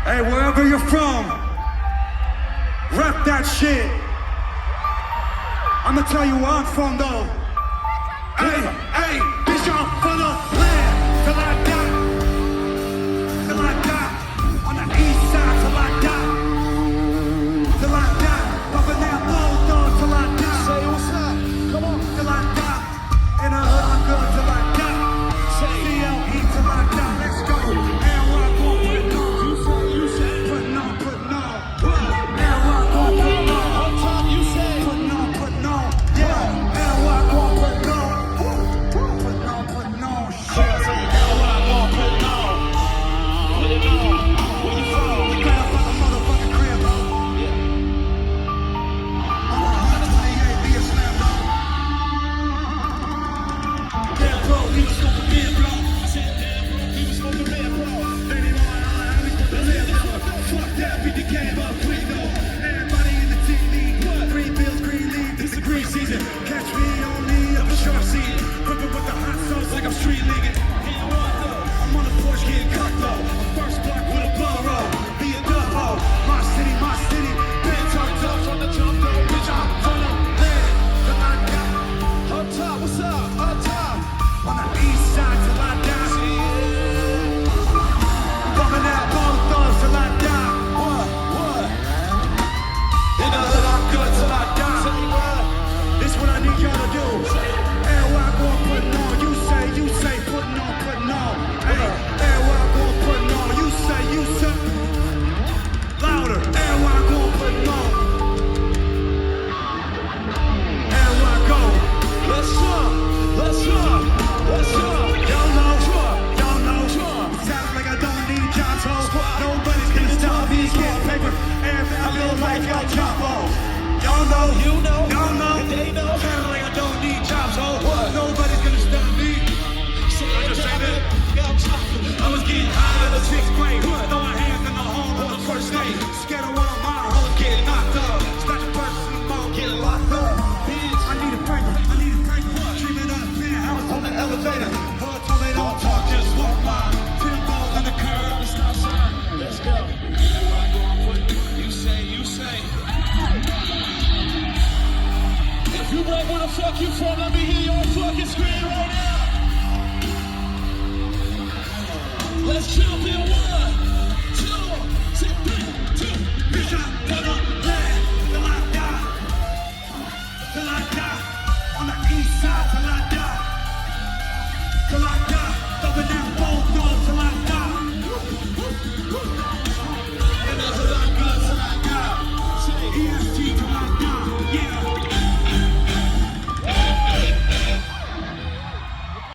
Hey, wherever you're from, rep that shit. I'ma tell you where I'm from though. Hey, hey, bitch, I'm from the land till I die. Till I die. On the east side till I die. Till I die. Bumping that low dog till I die. Say what's up, come on. Till I die. In the hood I'm good till I die. Say CLE till I die. Let's go. And rock on, put it on. You say, putting on, putting on. And rock on, putting on. On top, you say, putting on, putting on. Yeah. And rock on, putting on. Putting on, putting on. Shit. And rock on, putting on. Put it on. Where you from? Straight up out the motherfucking crib, bro. I'm 128, be a slam, bro. Yeah, bro, he was smoking beer, bro. I said, damn, bro, he was smoking beer, bro. They didn't want to lie, we supposed to live, bro. Fuck that, beat the game up, clean though. Everybody in the team need green bills, green leaves, this is green season. Catch me on the upper short seat. Whipping with the hot sauce like I'm street leaguing. I'm on the porch getting cut though. First block with a blow roll. Be a double. My city, my city. Been turned up from the jump though. Bitch, I'm from the land till I die. Up top, what's up? Up top. On the east side till I die. Bumping that low thugs till I die. What? In the hood I'm good till I die. This what I need y'all to do. And what I go putting on. You say, putting on, putting on. Hey, and what I go putting on. You say. Louder. And what I go putting on. And what I go. Let's jump. Y'all know. Sounds like I don't need jobs, ho. Nobody's gonna stop me. Get paper. And I feel like y'all Chapo. Y'all know. And they know. Sounds like I don't need jobs, ho. Nobody's gonna stop me. I just say that. I was getting high in the 6th grade. Throwing hands in the home on the first day. Scared of one of my hoes getting knocked up. Snatch a purse in the mall, getting locked up. Bitch, I need a paper. Dreaming on a penthouse on the elevator. Hood told me don't talk, just walk by. 10 balls in the curb, stop sign. Let's go. You say. If you know where the fuck you from, let me hear your fucking scream right